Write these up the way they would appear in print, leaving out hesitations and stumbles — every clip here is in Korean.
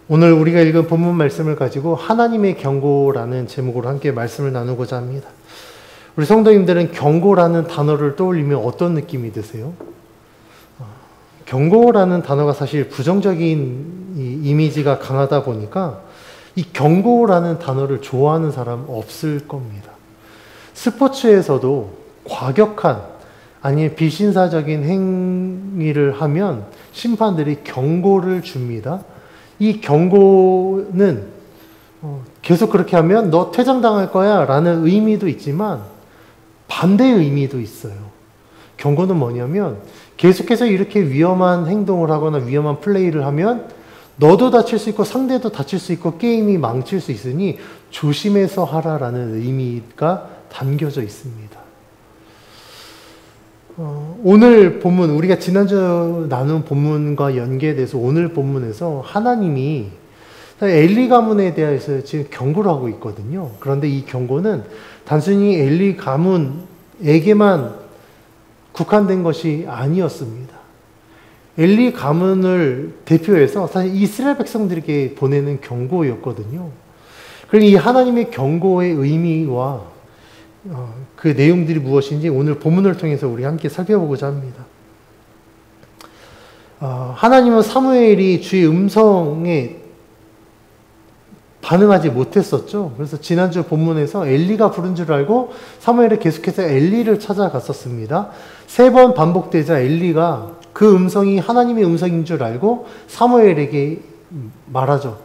오늘 우리가 읽은 본문 말씀을 가지고 하나님의 경고라는 제목으로 함께 말씀을 나누고자 합니다. 우리 성도님들은 경고라는 단어를 떠올리면 어떤 느낌이 드세요? 경고라는 단어가 사실 부정적인 이미지가 강하다 보니까 이 경고라는 단어를 좋아하는 사람 없을 겁니다. 스포츠에서도 과격한 아니면 비신사적인 행위를 하면 심판들이 경고를 줍니다. 이 경고는 계속 그렇게 하면 너 퇴장당할 거야 라는 의미도 있지만 반대의 의미도 있어요. 경고는 뭐냐면 계속해서 이렇게 위험한 행동을 하거나 위험한 플레이를 하면 너도 다칠 수 있고 상대도 다칠 수 있고 게임이 망칠 수 있으니 조심해서 하라라는 의미가 담겨져 있습니다. 오늘 본문, 우리가 지난주 나눈 본문과 연계돼서 오늘 본문에서 하나님이 엘리 가문에 대해서 지금 경고를 하고 있거든요. 그런데 이 경고는 단순히 엘리 가문에게만 국한된 것이 아니었습니다. 엘리 가문을 대표해서 사실 이스라엘 백성들에게 보내는 경고였거든요. 그러니 이 하나님의 경고의 의미와 그 내용들이 무엇인지 오늘 본문을 통해서 우리 함께 살펴보고자 합니다. 하나님은 사무엘이 주의 음성에 반응하지 못했었죠. 그래서 지난주 본문에서 엘리가 부른 줄 알고 사무엘이 계속해서 엘리를 찾아갔었습니다. 3번 반복되자 엘리가 그 음성이 하나님의 음성인 줄 알고 사무엘에게 말하죠.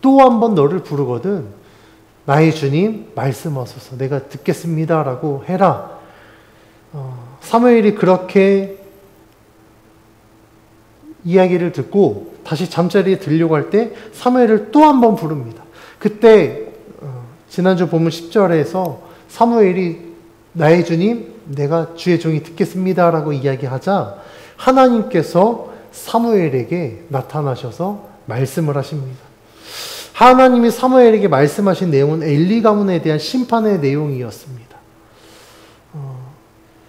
또 한 번 너를 부르거든 나의 주님 말씀하소서 내가 듣겠습니다 라고 해라. 사무엘이 그렇게 이야기를 듣고 다시 잠자리에 들려고 할 때 사무엘을 또 한 번 부릅니다. 그때 지난주 본문 10절에서 사무엘이 나의 주님 내가 주의 종이 듣겠습니다 라고 이야기하자 하나님께서 사무엘에게 나타나셔서 말씀을 하십니다. 하나님이 사무엘에게 말씀하신 내용은 엘리 가문에 대한 심판의 내용이었습니다.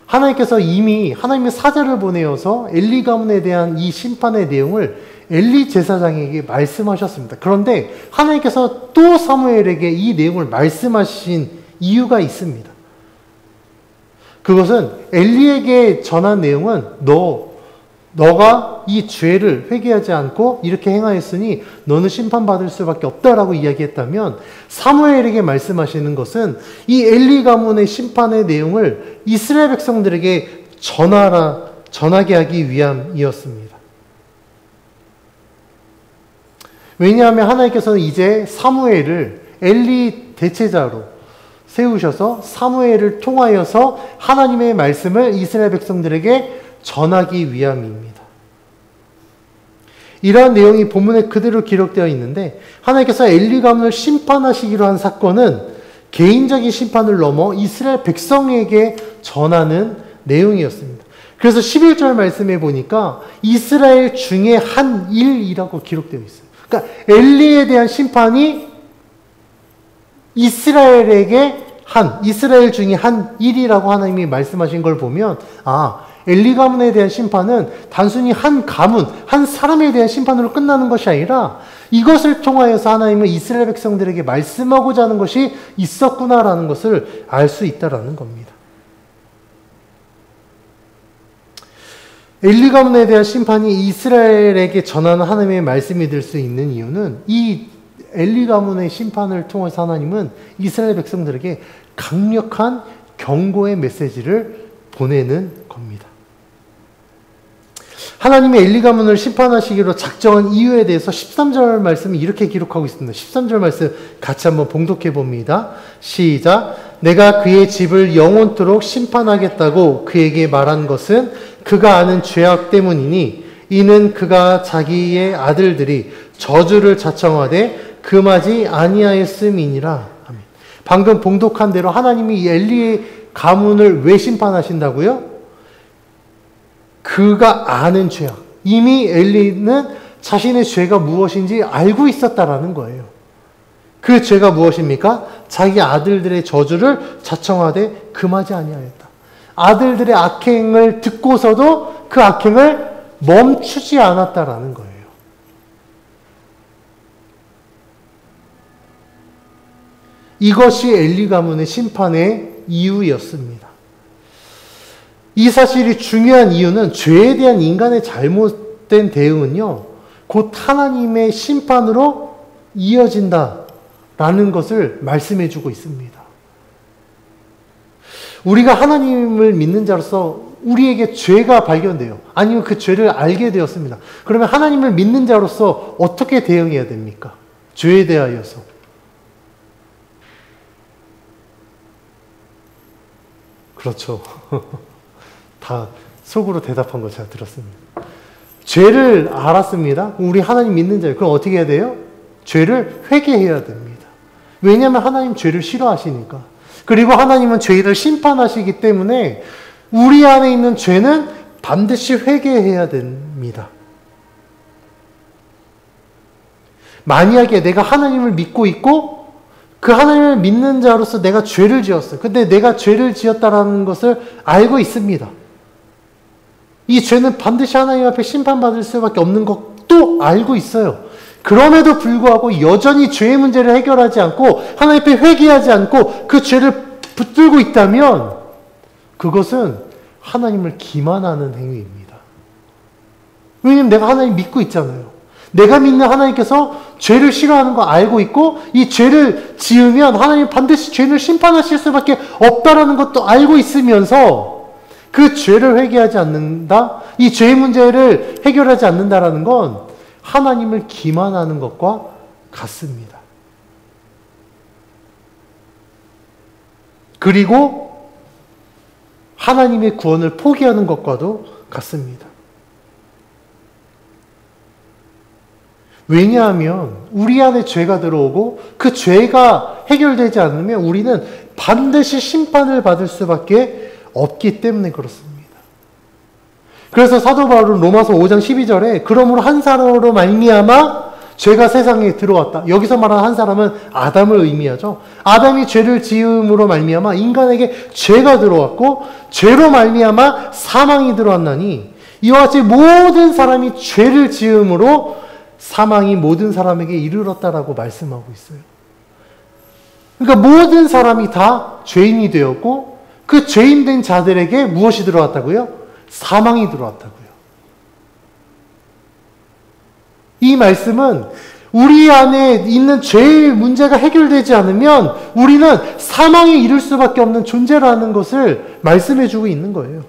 하나님께서 이미 하나님의 사자를 보내어서 엘리 가문에 대한 이 심판의 내용을 엘리 제사장에게 말씀하셨습니다. 그런데 하나님께서 또 사무엘에게 이 내용을 말씀하신 이유가 있습니다. 그것은 엘리에게 전한 내용은 너가 이 죄를 회개하지 않고 이렇게 행하였으니 너는 심판받을 수밖에 없다라고 이야기했다면 사무엘에게 말씀하시는 것은 이 엘리 가문의 심판의 내용을 이스라엘 백성들에게 전하게 하기 위함이었습니다. 왜냐하면 하나님께서는 이제 사무엘을 엘리 대체자로 세우셔서 사무엘을 통하여서 하나님의 말씀을 이스라엘 백성들에게 전하기 위함입니다. 이러한 내용이 본문에 그대로 기록되어 있는데 하나님께서 엘리 가문을 심판하시기로 한 사건은 개인적인 심판을 넘어 이스라엘 백성에게 전하는 내용이었습니다. 그래서 11절 말씀에 보니까 이스라엘 중에 한 일이라고 기록되어 있어요. 그러니까 엘리에 대한 심판이 이스라엘 중에 한 일이라고 하나님이 말씀하신 걸 보면 엘리 가문에 대한 심판은 단순히 한 가문, 한 사람에 대한 심판으로 끝나는 것이 아니라 이것을 통하여서 하나님은 이스라엘 백성들에게 말씀하고자 하는 것이 있었구나라는 것을 알 수 있다라는 겁니다. 엘리 가문에 대한 심판이 이스라엘에게 전하는 하나님의 말씀이 될 수 있는 이유는 이 엘리 가문의 심판을 통해서 하나님은 이스라엘 백성들에게 강력한 경고의 메시지를 보내는 겁니다. 하나님이 엘리 가문을 심판하시기로 작정한 이유에 대해서 13절 말씀이 이렇게 기록하고 있습니다. 13절 말씀 같이 한번 봉독해 봅니다. 시작. 내가 그의 집을 영원토록 심판하겠다고 그에게 말한 것은 그가 아는 죄악 때문이니 이는 그가 자기의 아들들이 저주를 자청하되 금하지 아니하였음이니라. 아멘. 방금 봉독한 대로 하나님이 이 엘리의 가문을 왜 심판하신다고요? 그가 아는 죄악. 이미 엘리는 자신의 죄가 무엇인지 알고 있었다라는 거예요. 그 죄가 무엇입니까? 자기 아들들의 저주를 자청하되 금하지 아니하였다. 아들들의 악행을 듣고서도 그 악행을 멈추지 않았다라는 거예요. 이것이 엘리 가문의 심판의 이유였습니다. 이 사실이 중요한 이유는 죄에 대한 인간의 잘못된 대응은요, 곧 하나님의 심판으로 이어진다라는 것을 말씀해 주고 있습니다. 우리가 하나님을 믿는 자로서 우리에게 죄가 발견돼요. 아니면 그 죄를 알게 되었습니다. 그러면 하나님을 믿는 자로서 어떻게 대응해야 됩니까? 죄에 대하여서. 그렇죠. 다 속으로 대답한 거 제가 들었습니다. 죄를 알았습니다. 우리 하나님 믿는 자예요. 그럼 어떻게 해야 돼요? 죄를 회개해야 됩니다. 왜냐하면 하나님 죄를 싫어하시니까. 그리고 하나님은 죄를 심판하시기 때문에 우리 안에 있는 죄는 반드시 회개해야 됩니다. 만약에 내가 하나님을 믿고 있고 그 하나님을 믿는 자로서 내가 죄를 지었어요. 근데 내가 죄를 지었다라는 것을 알고 있습니다. 이 죄는 반드시 하나님 앞에 심판받을 수밖에 없는 것도 알고 있어요. 그럼에도 불구하고 여전히 죄의 문제를 해결하지 않고 하나님 앞에 회개하지 않고 그 죄를 붙들고 있다면 그것은 하나님을 기만하는 행위입니다. 왜냐하면 내가 하나님 믿고 있잖아요. 내가 믿는 하나님께서 죄를 싫어하는 거 알고 있고 이 죄를 지으면 하나님 반드시 죄를 심판하실 수밖에 없다라는 것도 알고 있으면서 그 죄를 회개하지 않는다? 이 죄의 문제를 해결하지 않는다라는 건 하나님을 기만하는 것과 같습니다. 그리고 하나님의 구원을 포기하는 것과도 같습니다. 왜냐하면 우리 안에 죄가 들어오고 그 죄가 해결되지 않으면 우리는 반드시 심판을 받을 수밖에 없기 때문에 그렇습니다. 그래서 사도 바울은 로마서 5장 12절에 그러므로 한 사람으로 말미암아 죄가 세상에 들어왔다. 여기서 말하는 한 사람은 아담을 의미하죠. 아담이 죄를 지음으로 말미암아 인간에게 죄가 들어왔고 죄로 말미암아 사망이 들어왔나니 이와 같이 모든 사람이 죄를 지음으로 사망이 모든 사람에게 이르렀다라고 말씀하고 있어요. 그러니까 모든 사람이 다 죄인이 되었고 그 죄인된 자들에게 무엇이 들어왔다고요? 사망이 들어왔다고요. 이 말씀은 우리 안에 있는 죄의 문제가 해결되지 않으면 우리는 사망에 이를 수밖에 없는 존재라는 것을 말씀해 주고 있는 거예요.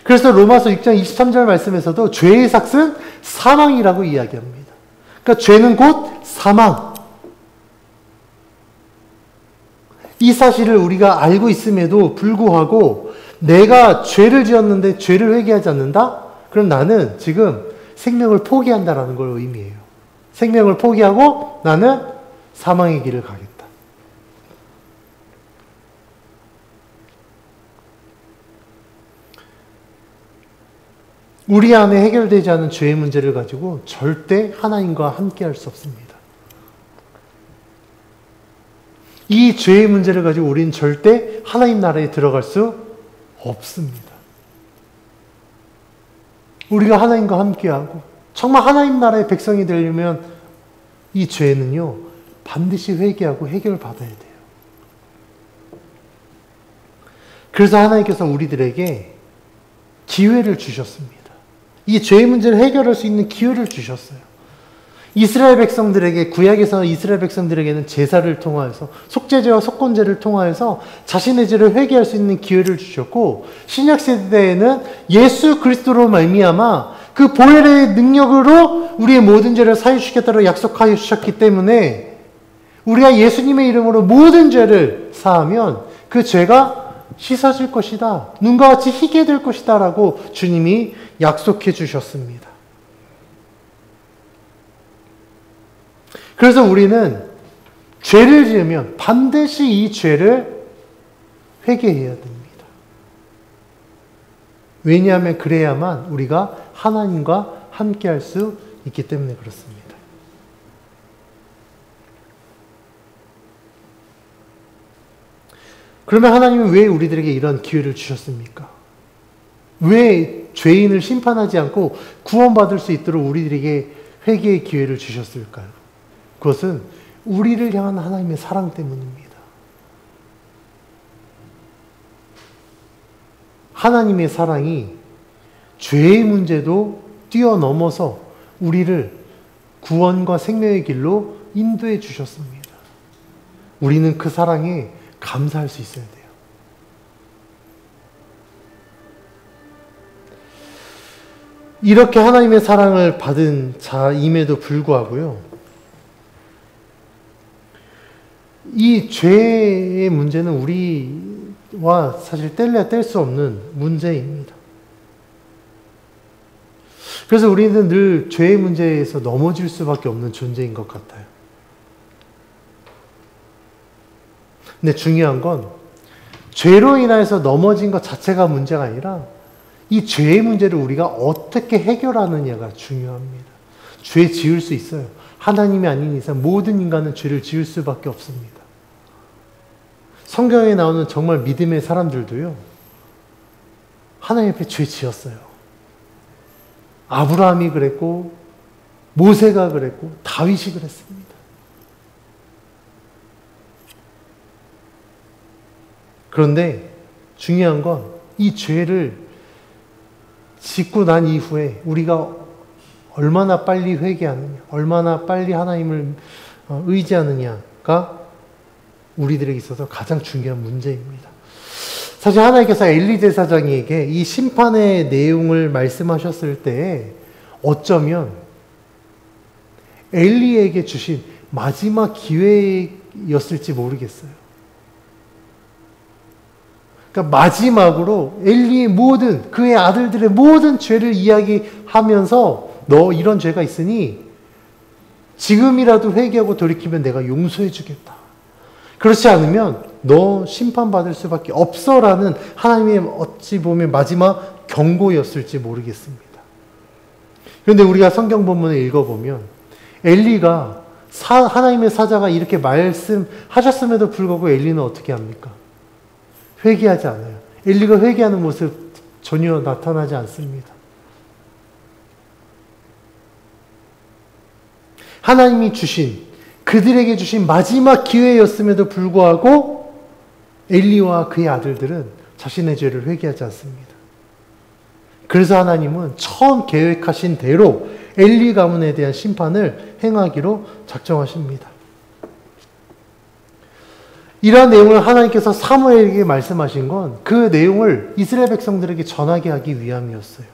그래서 로마서 6장 23절 말씀에서도 죄의 삭은 사망이라고 이야기합니다. 그러니까 죄는 곧 사망. 이 사실을 우리가 알고 있음에도 불구하고 내가 죄를 지었는데 죄를 회개하지 않는다? 그럼 나는 지금 생명을 포기한다라는 걸 의미해요. 생명을 포기하고 나는 사망의 길을 가겠다. 우리 안에 해결되지 않은 죄의 문제를 가지고 절대 하나님과 함께 할 수 없습니다. 이 죄의 문제를 가지고 우리는 절대 하나님 나라에 들어갈 수 없습니다. 우리가 하나님과 함께하고 정말 하나님 나라의 백성이 되려면 이 죄는요 반드시 회개하고 해결받아야 돼요. 그래서 하나님께서 우리들에게 기회를 주셨습니다. 이 죄의 문제를 해결할 수 있는 기회를 주셨어요. 이스라엘 백성들에게, 구약에서 이스라엘 백성들에게는 제사를 통하여서 속죄제와 속건제를 통하여서 자신의 죄를 회개할 수 있는 기회를 주셨고 신약 시대에는 예수 그리스도로 말미암아 그 보혈의 능력으로 우리의 모든 죄를 사해 주시겠다고 약속하여 주셨기 때문에 우리가 예수님의 이름으로 모든 죄를 사하면 그 죄가 씻어질 것이다. 눈과 같이 희게 될 것이다. 라고 주님이 약속해 주셨습니다. 그래서 우리는 죄를 지으면 반드시 이 죄를 회개해야 됩니다. 왜냐하면 그래야만 우리가 하나님과 함께 할 수 있기 때문에 그렇습니다. 그러면 하나님은 왜 우리들에게 이런 기회를 주셨습니까? 왜 죄인을 심판하지 않고 구원받을 수 있도록 우리들에게 회개의 기회를 주셨을까요? 그것은 우리를 향한 하나님의 사랑 때문입니다. 하나님의 사랑이 죄의 문제도 뛰어넘어서 우리를 구원과 생명의 길로 인도해 주셨습니다. 우리는 그 사랑에 감사할 수 있어야 돼요. 이렇게 하나님의 사랑을 받은 자임에도 불구하고요, 이 죄의 문제는 우리와 사실 뗄래야 뗄 수 없는 문제입니다. 그래서 우리는 늘 죄의 문제에서 넘어질 수밖에 없는 존재인 것 같아요. 근데 중요한 건 죄로 인해서 넘어진 것 자체가 문제가 아니라 이 죄의 문제를 우리가 어떻게 해결하느냐가 중요합니다. 죄 지을 수 있어요. 하나님이 아닌 이상 모든 인간은 죄를 지을 수밖에 없습니다. 성경에 나오는 정말 믿음의 사람들도요, 하나님 앞에 죄 지었어요. 아브라함이 그랬고, 모세가 그랬고, 다윗이 그랬습니다. 그런데 중요한 건 이 죄를 짓고 난 이후에 우리가 얼마나 빨리 회개하느냐, 얼마나 빨리 하나님을 의지하느냐가 우리들에게 있어서 가장 중요한 문제입니다. 사실 하나님께서 엘리 제사장에게 이 심판의 내용을 말씀하셨을 때 어쩌면 엘리에게 주신 마지막 기회였을지 모르겠어요. 그러니까 마지막으로 엘리의 모든, 그의 아들들의 모든 죄를 이야기하면서 너 이런 죄가 있으니 지금이라도 회개하고 돌이키면 내가 용서해 주겠다. 그렇지 않으면 너 심판받을 수밖에 없어라는 하나님의 어찌 보면 마지막 경고였을지 모르겠습니다. 그런데 우리가 성경 본문을 읽어보면 엘리가 하나님의 사자가 이렇게 말씀하셨음에도 불구하고 엘리는 어떻게 합니까? 회개하지 않아요. 엘리가 회개하는 모습 전혀 나타나지 않습니다. 하나님이 그들에게 주신 마지막 기회였음에도 불구하고 엘리와 그의 아들들은 자신의 죄를 회개하지 않습니다. 그래서 하나님은 처음 계획하신 대로 엘리 가문에 대한 심판을 행하기로 작정하십니다. 이러한 내용을 하나님께서 사무엘에게 말씀하신 건 그 내용을 이스라엘 백성들에게 전하게 하기 위함이었어요.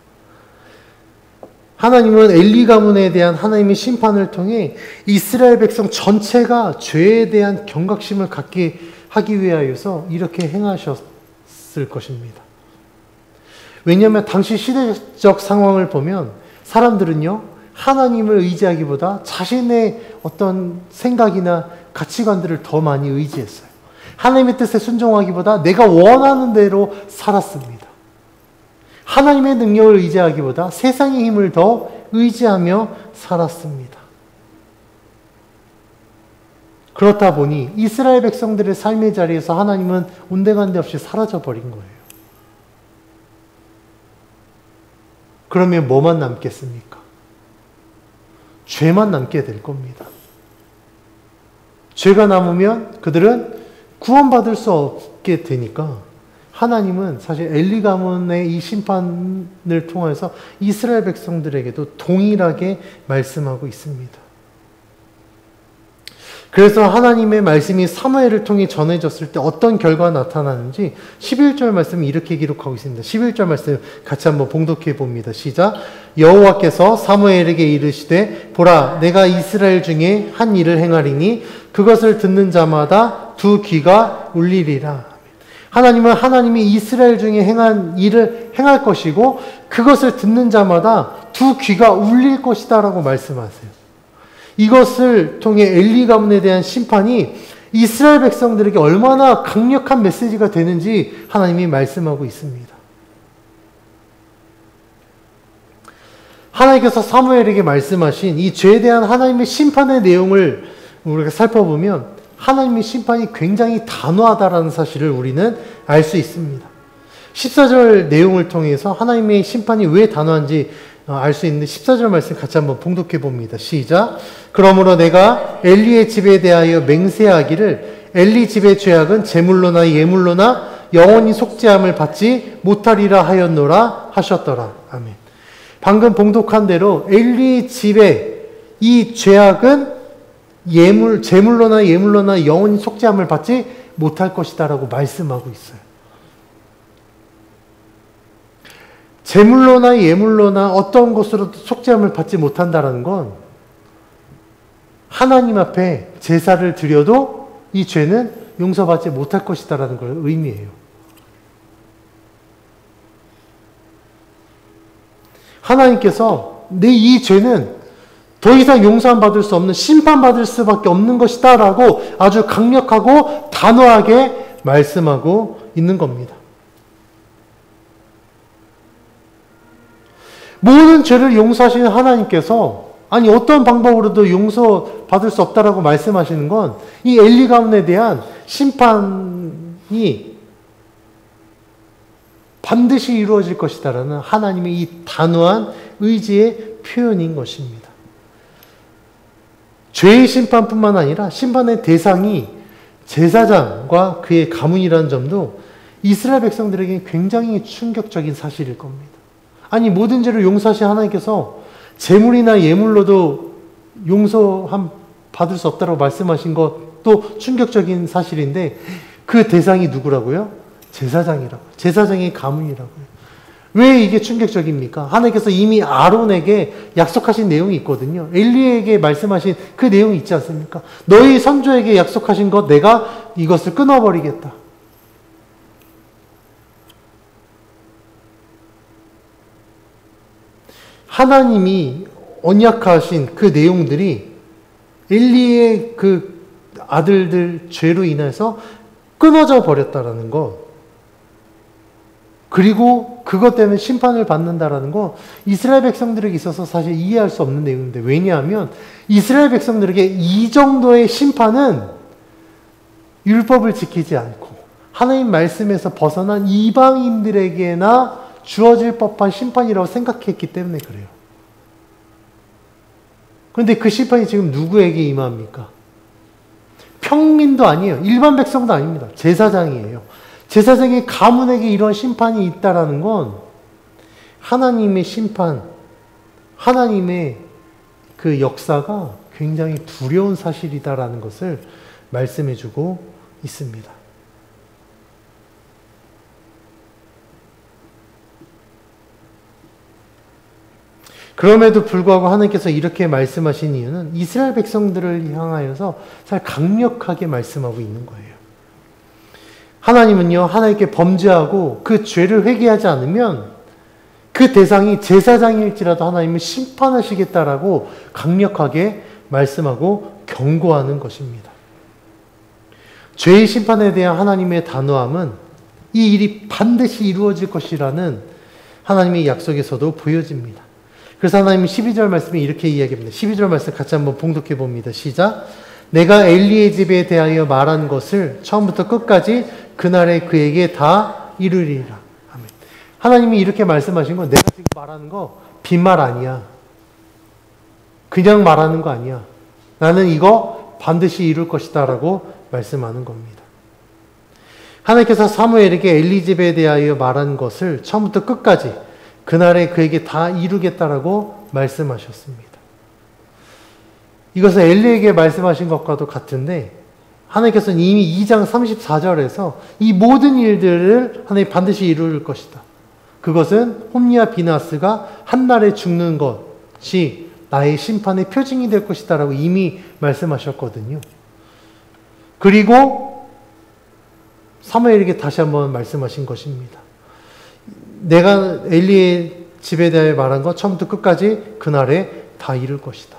하나님은 엘리 가문에 대한 하나님의 심판을 통해 이스라엘 백성 전체가 죄에 대한 경각심을 갖게 하기 위하여서 이렇게 행하셨을 것입니다. 왜냐하면 당시 시대적 상황을 보면 사람들은요, 하나님을 의지하기보다 자신의 어떤 생각이나 가치관들을 더 많이 의지했어요. 하나님의 뜻에 순종하기보다 내가 원하는 대로 살았습니다. 하나님의 능력을 의지하기보다 세상의 힘을 더 의지하며 살았습니다. 그렇다 보니 이스라엘 백성들의 삶의 자리에서 하나님은 온데간데 없이 사라져버린 거예요. 그러면 뭐만 남겠습니까? 죄만 남게 될 겁니다. 죄가 남으면 그들은 구원받을 수 없게 되니까 하나님은 사실 엘리 가문의 이 심판을 통해서 이스라엘 백성들에게도 동일하게 말씀하고 있습니다. 그래서 하나님의 말씀이 사무엘을 통해 전해졌을 때 어떤 결과가 나타나는지 11절 말씀이 이렇게 기록하고 있습니다. 11절 말씀 같이 한번 봉독해 봅니다. 시작. 여호와께서 사무엘에게 이르시되 보라 내가 이스라엘 중에 한 일을 행하리니 그것을 듣는 자마다 두 귀가 울리리라. 하나님은 하나님이 이스라엘 중에 행한 일을 행할 것이고 그것을 듣는 자마다 두 귀가 울릴 것이다 라고 말씀하세요. 이것을 통해 엘리 가문에 대한 심판이 이스라엘 백성들에게 얼마나 강력한 메시지가 되는지 하나님이 말씀하고 있습니다. 하나님께서 사무엘에게 말씀하신 이 죄에 대한 하나님의 심판의 내용을 우리가 살펴보면 하나님의 심판이 굉장히 단호하다라는 사실을 우리는 알 수 있습니다. 14절 내용을 통해서 하나님의 심판이 왜 단호한지 알 수 있는 14절 말씀 같이 한번 봉독해 봅니다. 시작. 그러므로 내가 엘리의 집에 대하여 맹세하기를 엘리 집의 죄악은 제물로나 예물로나 영원히 속죄함을 받지 못하리라 하였노라 하셨더라. 아멘. 방금 봉독한 대로 엘리 집의 이 죄악은 제물로나 예물로나 영원히 속죄함을 받지 못할 것이다라고 말씀하고 있어요. 제물로나 예물로나 어떤 것으로도 속죄함을 받지 못한다라는 건 하나님 앞에 제사를 드려도 이 죄는 용서받지 못할 것이다라는 걸 의미해요. 하나님께서 내 이 죄는 더 이상 용서받을 수 없는 심판받을 수밖에 없는 것이다 라고 아주 강력하고 단호하게 말씀하고 있는 겁니다. 모든 죄를 용서하시는 하나님께서 아니 어떤 방법으로도 용서받을 수 없다라고 말씀하시는 건 이 엘리 가문에 대한 심판이 반드시 이루어질 것이다라는 하나님의 이 단호한 의지의 표현인 것입니다. 죄의 심판뿐만 아니라 심판의 대상이 제사장과 그의 가문이라는 점도 이스라엘 백성들에게 굉장히 충격적인 사실일 겁니다. 아니 모든 죄를 용서하신 하나님께서 제물이나 예물로도 용서함 받을 수 없다고 말씀하신 것도 충격적인 사실인데 그 대상이 누구라고요? 제사장이라고요. 제사장의 가문이라고요. 왜 이게 충격적입니까? 하나님께서 이미 아론에게 약속하신 내용이 있거든요. 엘리에게 말씀하신 그 내용이 있지 않습니까? 너희 선조에게 약속하신 것 내가 이것을 끊어버리겠다. 하나님이 언약하신 그 내용들이 엘리의 그 아들들 죄로 인해서 끊어져 버렸다라는 것. 그리고 그것 때문에 심판을 받는다라는 거 이스라엘 백성들에게 있어서 사실 이해할 수 없는 내용인데 왜냐하면 이스라엘 백성들에게 이 정도의 심판은 율법을 지키지 않고 하나님 말씀에서 벗어난 이방인들에게나 주어질 법한 심판이라고 생각했기 때문에 그래요. 그런데 그 심판이 지금 누구에게 임합니까? 평민도 아니에요. 일반 백성도 아닙니다. 제사장이에요. 제사장의 가문에게 이런 심판이 있다라는 건 하나님의 심판, 하나님의 그 역사가 굉장히 두려운 사실이다라는 것을 말씀해주고 있습니다. 그럼에도 불구하고 하나님께서 이렇게 말씀하신 이유는 이스라엘 백성들을 향하여서 잘 강력하게 말씀하고 있는 거예요. 하나님은요, 하나님께 범죄하고 그 죄를 회개하지 않으면 그 대상이 제사장일지라도 하나님은 심판하시겠다라고 강력하게 말씀하고 경고하는 것입니다. 죄의 심판에 대한 하나님의 단호함은 이 일이 반드시 이루어질 것이라는 하나님의 약속에서도 보여집니다. 그래서 하나님은 12절 말씀에 이렇게 이야기합니다. 12절 말씀 같이 한번 봉독해 봅니다. 시작. 내가 엘리의 집에 대하여 말한 것을 처음부터 끝까지 그날에 그에게 다 이루리라. 아멘. 하나님이 이렇게 말씀하신 건 내가 지금 말하는 거 빈말 아니야. 그냥 말하는 거 아니야. 나는 이거 반드시 이룰 것이다 라고 말씀하는 겁니다. 하나님께서 사무엘에게 엘리 집에 대하여 말한 것을 처음부터 끝까지 그날에 그에게 다 이루겠다라고 말씀하셨습니다. 이것은 엘리에게 말씀하신 것과도 같은데 하나님께서는 이미 2장 34절에서 이 모든 일들을 하나님 반드시 이룰 것이다. 그것은 홈리와 비나스가 한날에 죽는 것이 나의 심판의 표징이 될 것이다 라고 이미 말씀하셨거든요. 그리고 사무엘에게 다시 한번 말씀하신 것입니다. 내가 엘리의 집에 대해 말한 것 처음부터 끝까지 그날에 다 이룰 것이다.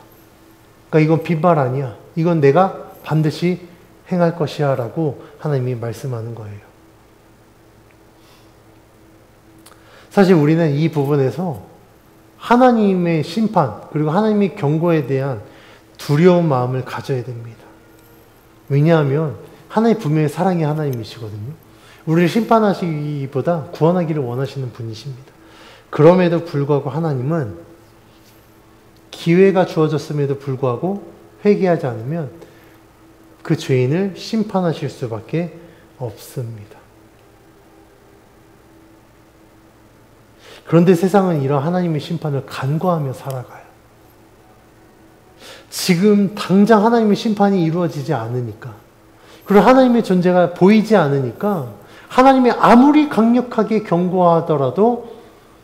그러니까 이건 빈말 아니야. 이건 내가 반드시 행할 것이야 라고 하나님이 말씀하는 거예요. 사실 우리는 이 부분에서 하나님의 심판 그리고 하나님의 경고에 대한 두려운 마음을 가져야 됩니다. 왜냐하면 하나님 분명히 사랑의 하나님이시거든요. 우리를 심판하시기보다 구원하기를 원하시는 분이십니다. 그럼에도 불구하고 하나님은 기회가 주어졌음에도 불구하고 회개하지 않으면 그 죄인을 심판하실 수밖에 없습니다. 그런데 세상은 이런 하나님의 심판을 간과하며 살아가요. 지금 당장 하나님의 심판이 이루어지지 않으니까, 그리고 하나님의 존재가 보이지 않으니까 하나님이 아무리 강력하게 경고하더라도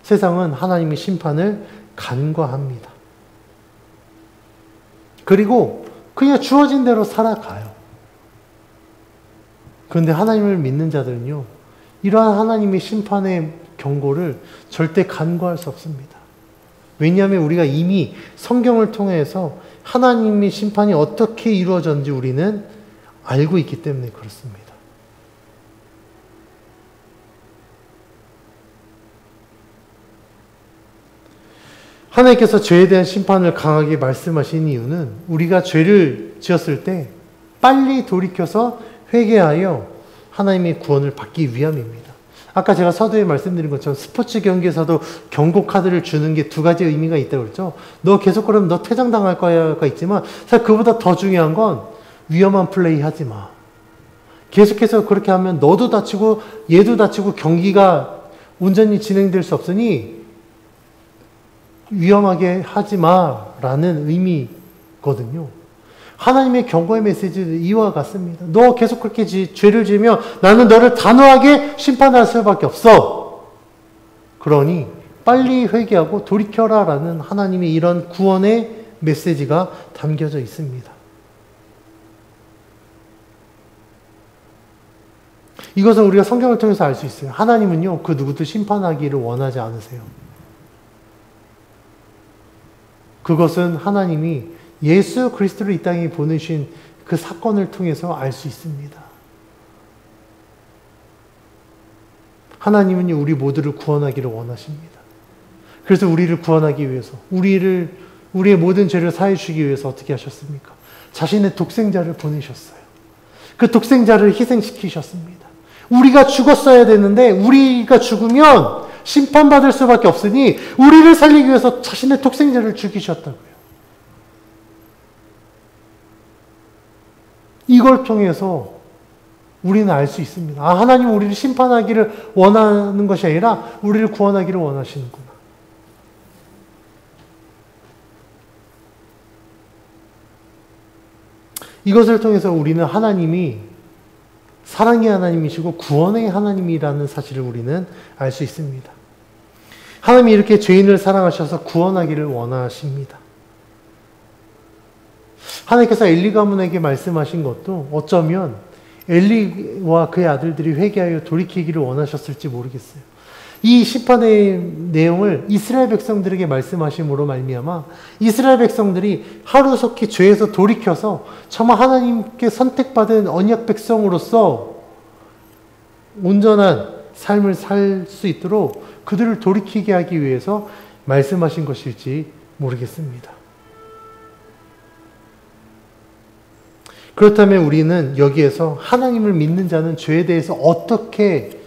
세상은 하나님의 심판을 간과합니다. 그리고 그냥 주어진 대로 살아가요. 그런데 하나님을 믿는 자들은요, 이러한 하나님의 심판의 경고를 절대 간과할 수 없습니다. 왜냐하면 우리가 이미 성경을 통해서 하나님의 심판이 어떻게 이루어졌는지 우리는 알고 있기 때문에 그렇습니다. 하나님께서 죄에 대한 심판을 강하게 말씀하신 이유는 우리가 죄를 지었을 때 빨리 돌이켜서 회개하여 하나님의 구원을 받기 위함입니다. 아까 제가 서두에 말씀드린 것처럼 스포츠 경기에서도 경고 카드를 주는 게 두 가지 의미가 있다고 그랬죠. 너 계속 그러면 너 퇴장당할 거야가 있지만 사실 그보다 더 중요한 건 위험한 플레이 하지 마. 계속해서 그렇게 하면 너도 다치고 얘도 다치고 경기가 온전히 진행될 수 없으니 위험하게 하지 마라는 의미거든요. 하나님의 경고의 메시지는 이와 같습니다. 너 계속 그렇게 죄를 지으면 나는 너를 단호하게 심판할 수밖에 없어. 그러니 빨리 회개하고 돌이켜라 라는 하나님의 이런 구원의 메시지가 담겨져 있습니다. 이것은 우리가 성경을 통해서 알 수 있어요. 하나님은요, 그 누구도 심판하기를 원하지 않으세요. 그것은 하나님이 예수 그리스도를 이 땅에 보내신 그 사건을 통해서 알 수 있습니다. 하나님은 우리 모두를 구원하기를 원하십니다. 그래서 우리를 구원하기 위해서, 우리의 모든 죄를 사해 주시기 위해서 어떻게 하셨습니까? 자신의 독생자를 보내셨어요. 그 독생자를 희생시키셨습니다. 우리가 죽었어야 되는데 우리가 죽으면 심판받을 수밖에 없으니 우리를 살리기 위해서 자신의 독생자를 죽이셨다고요. 이걸 통해서 우리는 알 수 있습니다. 아, 하나님은 우리를 심판하기를 원하는 것이 아니라 우리를 구원하기를 원하시는구나. 이것을 통해서 우리는 하나님이 사랑의 하나님이시고 구원의 하나님이라는 사실을 우리는 알 수 있습니다. 하나님이 이렇게 죄인을 사랑하셔서 구원하기를 원하십니다. 하나님께서 엘리 가문에게 말씀하신 것도 어쩌면 엘리와 그의 아들들이 회개하여 돌이키기를 원하셨을지 모르겠어요. 이 심판의 내용을 이스라엘 백성들에게 말씀하심으로 말미암아 이스라엘 백성들이 하루속히 죄에서 돌이켜서 정말 하나님께 선택받은 언약 백성으로서 온전한 삶을 살 수 있도록 그들을 돌이키게 하기 위해서 말씀하신 것일지 모르겠습니다. 그렇다면 우리는 여기에서 하나님을 믿는 자는 죄에 대해서 어떻게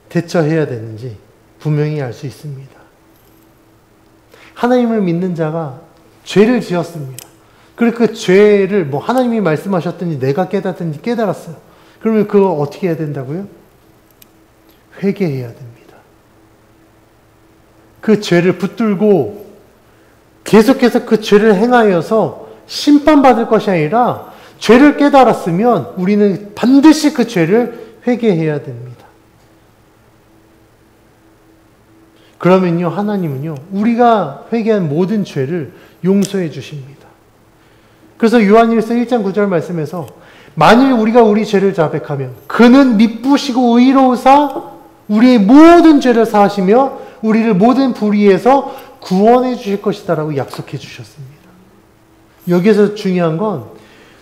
대처해야 되는지 분명히 알 수 있습니다. 하나님을 믿는 자가 죄를 지었습니다. 그리고 그 죄를 하나님이 말씀하셨든지 내가 깨닫든지 깨달았어요. 그러면 그거 어떻게 해야 된다고요? 회개해야 됩니다. 그 죄를 붙들고 계속해서 그 죄를 행하여서 심판받을 것이 아니라 죄를 깨달았으면 우리는 반드시 그 죄를 회개해야 됩니다. 그러면요, 하나님은요, 우리가 회개한 모든 죄를 용서해 주십니다. 그래서 요한일서 1장 9절 말씀에서 만일 우리가 우리 죄를 자백하면 그는 미쁘시고 의로우사 우리의 모든 죄를 사하시며 우리를 모든 불의에서 구원해 주실 것이다라고 약속해 주셨습니다. 여기에서 중요한 건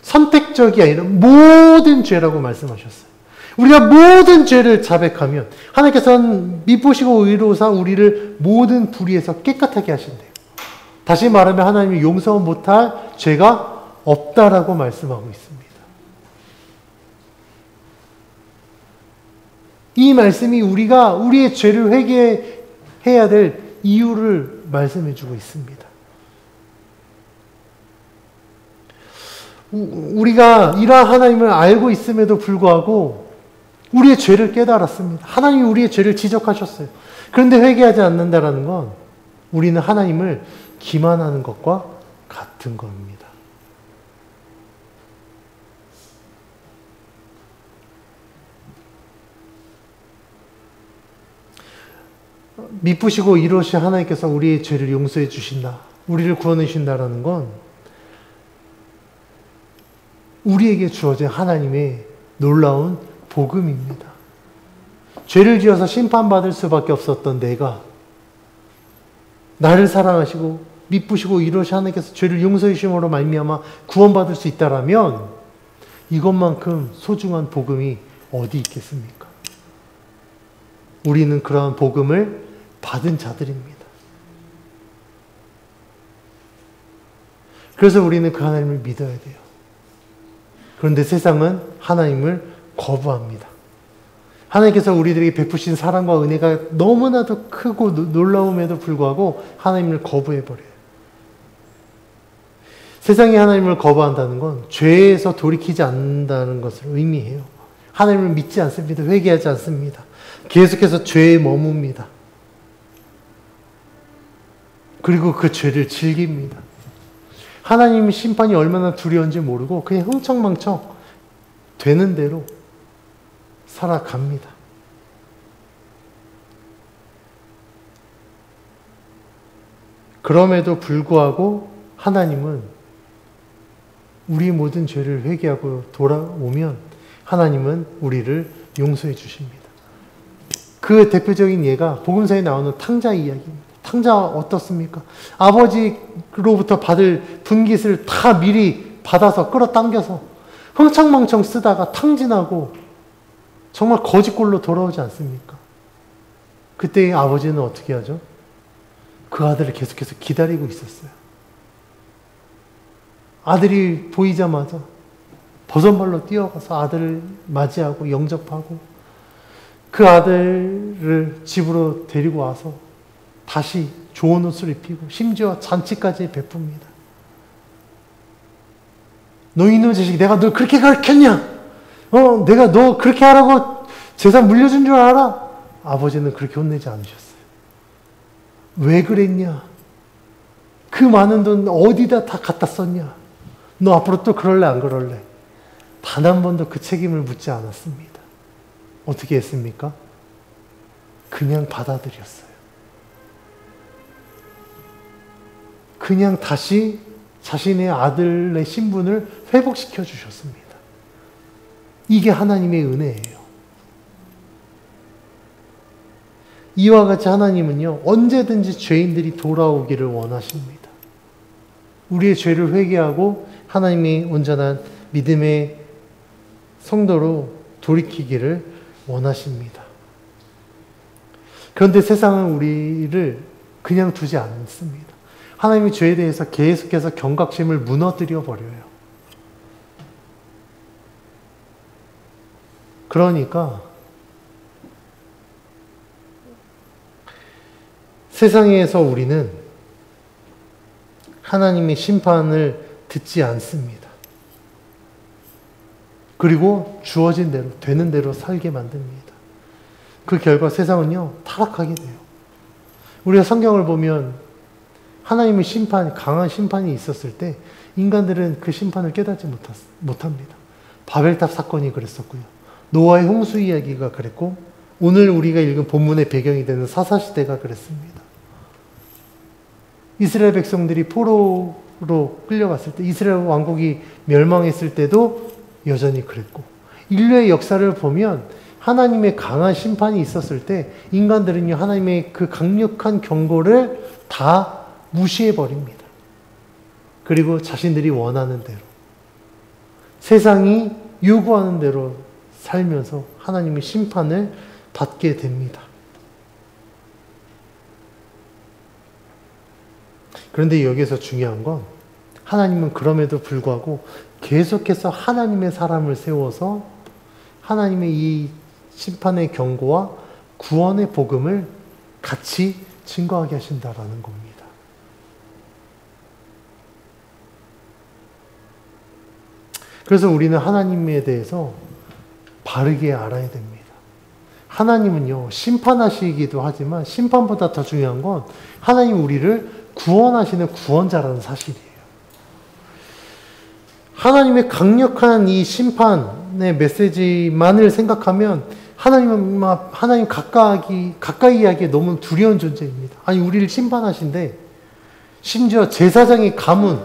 선택적이 아니라 모든 죄라고 말씀하셨어요. 우리가 모든 죄를 자백하면 하나님께서는 미쁘시고 의로우사 우리를 모든 불의에서 깨끗하게 하신대요. 다시 말하면 하나님이 용서 못할 죄가 없다라고 말씀하고 있습니다. 이 말씀이 우리가 우리의 죄를 회개해야 될 이유를 말씀해 주고 있습니다. 우리가 이러한 하나님을 알고 있음에도 불구하고 우리의 죄를 깨달았습니다. 하나님이 우리의 죄를 지적하셨어요. 그런데 회개하지 않는다라는 건 우리는 하나님을 기만하는 것과 같은 겁니다. 미쁘시고 이로시 하나님께서 우리의 죄를 용서해 주신다. 우리를 구원해 주신다라는 건 우리에게 주어진 하나님의 놀라운 복음입니다. 죄를 지어서 심판받을 수밖에 없었던 내가 나를 사랑하시고 미쁘시고 이로시 하나님께서 죄를 용서해 주심으로 말미암아 구원받을 수 있다라면 이것만큼 소중한 복음이 어디 있겠습니까? 우리는 그러한 복음을 받은 자들입니다. 그래서 우리는 그 하나님을 믿어야 돼요. 그런데 세상은 하나님을 거부합니다. 하나님께서 우리들에게 베푸신 사랑과 은혜가 너무나도 크고 놀라움에도 불구하고 하나님을 거부해버려요. 세상이 하나님을 거부한다는 건 죄에서 돌이키지 않는다는 것을 의미해요. 하나님을 믿지 않습니다. 회개하지 않습니다. 계속해서 죄에 머뭅니다. 그리고 그 죄를 즐깁니다. 하나님의 심판이 얼마나 두려운지 모르고 그냥 흥청망청 되는 대로 살아갑니다. 그럼에도 불구하고 하나님은 우리 모든 죄를 회개하고 돌아오면 하나님은 우리를 용서해 주십니다. 그 대표적인 예가 복음서에 나오는 탕자 이야기입니다. 탕자 어떻습니까? 아버지로부터 받을 분깃을 다 미리 받아서 끌어당겨서 흥청망청 쓰다가 탕진하고 정말 거지꼴로 돌아오지 않습니까? 그때 아버지는 어떻게 하죠? 그 아들을 계속해서 기다리고 있었어요. 아들이 보이자마자 버선발로 뛰어가서 아들을 맞이하고 영접하고 그 아들을 집으로 데리고 와서 다시 좋은 옷을 입히고 심지어 잔치까지 베풉니다. 너 이놈의 자식 내가 널 그렇게 가르쳤냐? 내가 너 그렇게 하라고 재산 물려준 줄 알아? 아버지는 그렇게 혼내지 않으셨어요. 왜 그랬냐? 그 많은 돈 어디다 다 갖다 썼냐? 너 앞으로 또 그럴래 안 그럴래? 단 한 번도 그 책임을 묻지 않았습니다. 어떻게 했습니까? 그냥 받아들였어요. 그냥 다시 자신의 아들의 신분을 회복시켜 주셨습니다. 이게 하나님의 은혜예요. 이와 같이 하나님은요, 언제든지 죄인들이 돌아오기를 원하십니다. 우리의 죄를 회개하고 하나님의 온전한 믿음의 성도로 돌이키기를 원하십니다. 그런데 세상은 우리를 그냥 두지 않습니다. 하나님의 죄에 대해서 계속해서 경각심을 무너뜨려 버려요. 그러니까 세상에서 우리는 하나님의 심판을 듣지 않습니다. 그리고 주어진 대로, 되는 대로 살게 만듭니다. 그 결과 세상은요, 타락하게 돼요. 우리가 성경을 보면 하나님의 심판, 강한 심판이 있었을 때 인간들은 그 심판을 깨닫지 못합니다. 바벨탑 사건이 그랬었고요. 노아의 홍수 이야기가 그랬고, 오늘 우리가 읽은 본문의 배경이 되는 사사시대가 그랬습니다. 이스라엘 백성들이 포로로 끌려갔을 때, 이스라엘 왕국이 멸망했을 때도 여전히 그랬고, 인류의 역사를 보면 하나님의 강한 심판이 있었을 때 인간들은요, 하나님의 그 강력한 경고를 다 무시해버립니다. 그리고 자신들이 원하는 대로, 세상이 요구하는 대로 살면서 하나님의 심판을 받게 됩니다. 그런데 여기서 중요한 건 하나님은 그럼에도 불구하고 계속해서 하나님의 사람을 세워서 하나님의 이 심판의 경고와 구원의 복음을 같이 증거하게 하신다라는 겁니다. 그래서 우리는 하나님에 대해서 바르게 알아야 됩니다. 하나님은요, 심판하시기도 하지만 심판보다 더 중요한 건 하나님 우리를 구원하시는 구원자라는 사실이에요. 하나님의 강력한 이 심판의 메시지만을 생각하면 하나님 가까이 하기에 너무 두려운 존재입니다. 아니, 우리를 심판하신데 심지어 제사장의 가문,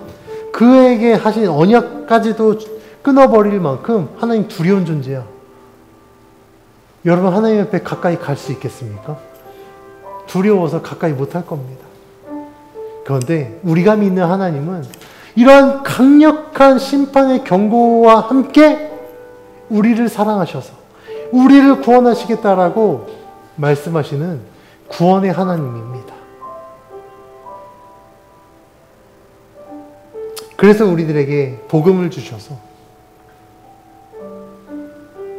그에게 하신 언약까지도 끊어버릴 만큼 하나님 두려운 존재야. 여러분, 하나님 앞에 가까이 갈 수 있겠습니까? 두려워서 가까이 못할 겁니다. 그런데 우리가 믿는 하나님은 이러한 강력한 심판의 경고와 함께 우리를 사랑하셔서 우리를 구원하시겠다라고 말씀하시는 구원의 하나님입니다. 그래서 우리들에게 복음을 주셔서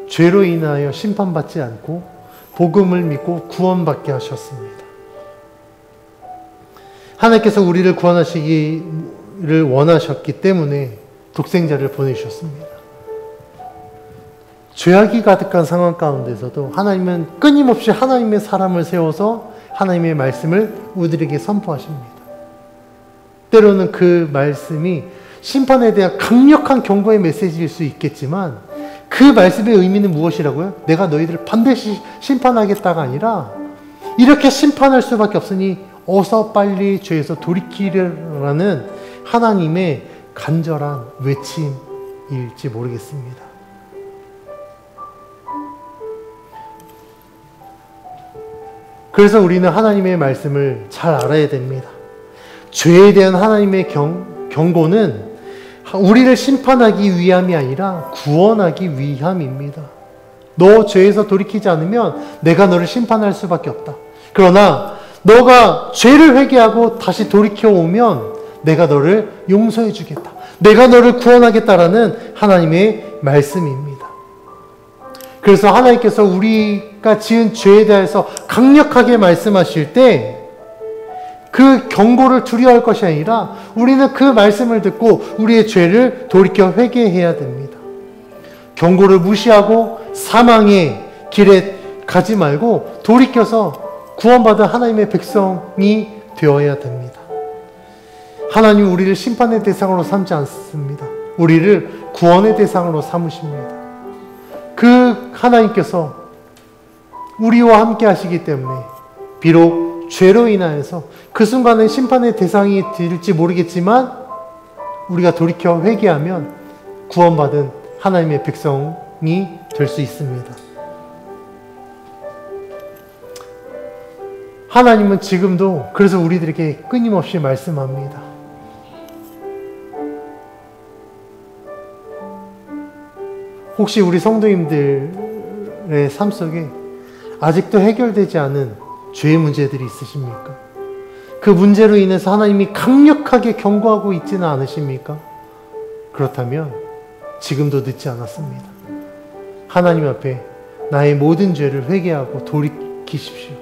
죄로 인하여 심판받지 않고 복음을 믿고 구원받게 하셨습니다. 하나님께서 우리를 구원하시기를 원하셨기 때문에 독생자를 보내주셨습니다. 죄악이 가득한 상황 가운데서도 하나님은 끊임없이 하나님의 사람을 세워서 하나님의 말씀을 우리들에게 선포하십니다. 때로는 그 말씀이 심판에 대한 강력한 경고의 메시지일 수 있겠지만 그 말씀의 의미는 무엇이라고요? 내가 너희들을 반드시 심판하겠다가 아니라 이렇게 심판할 수밖에 없으니 어서 빨리 죄에서 돌이키려라는 하나님의 간절한 외침일지 모르겠습니다. 그래서 우리는 하나님의 말씀을 잘 알아야 됩니다. 죄에 대한 하나님의 경고는 우리를 심판하기 위함이 아니라 구원하기 위함입니다. 너 죄에서 돌이키지 않으면 내가 너를 심판할 수밖에 없다. 그러나 너가 죄를 회개하고 다시 돌이켜 오면 내가 너를 용서해 주겠다. 내가 너를 구원하겠다라는 하나님의 말씀입니다. 그래서 하나님께서 우리가 지은 죄에 대해서 강력하게 말씀하실 때 그 경고를 두려워할 것이 아니라 우리는 그 말씀을 듣고 우리의 죄를 돌이켜 회개해야 됩니다. 경고를 무시하고 사망의 길에 가지 말고 돌이켜서 구원받은 하나님의 백성이 되어야 됩니다. 하나님 우리를 심판의 대상으로 삼지 않습니다. 우리를 구원의 대상으로 삼으십니다. 그 하나님께서 우리와 함께 하시기 때문에 비록 죄로 인하여서 그 순간에 심판의 대상이 될지 모르겠지만 우리가 돌이켜 회개하면 구원받은 하나님의 백성이 될 수 있습니다. 하나님은 지금도 그래서 우리들에게 끊임없이 말씀합니다. 혹시 우리 성도님들의 삶 속에 아직도 해결되지 않은 죄의 문제들이 있으십니까? 그 문제로 인해서 하나님이 강력하게 경고하고 있지는 않으십니까? 그렇다면 지금도 늦지 않았습니다. 하나님 앞에 나의 모든 죄를 회개하고 돌이키십시오.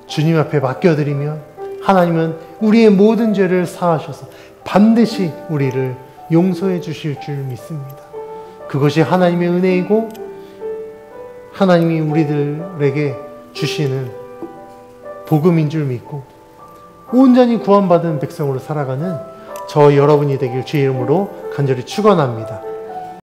주님 앞에 맡겨드리면 하나님은 우리의 모든 죄를 사하셔서 반드시 우리를 용서해 주실 줄 믿습니다. 그것이 하나님의 은혜이고 하나님이 우리들에게 주시는 복음인 줄 믿고 온전히 구원받은 백성으로 살아가는 저 여러분이 되길 주의 이름으로 간절히 축원합니다.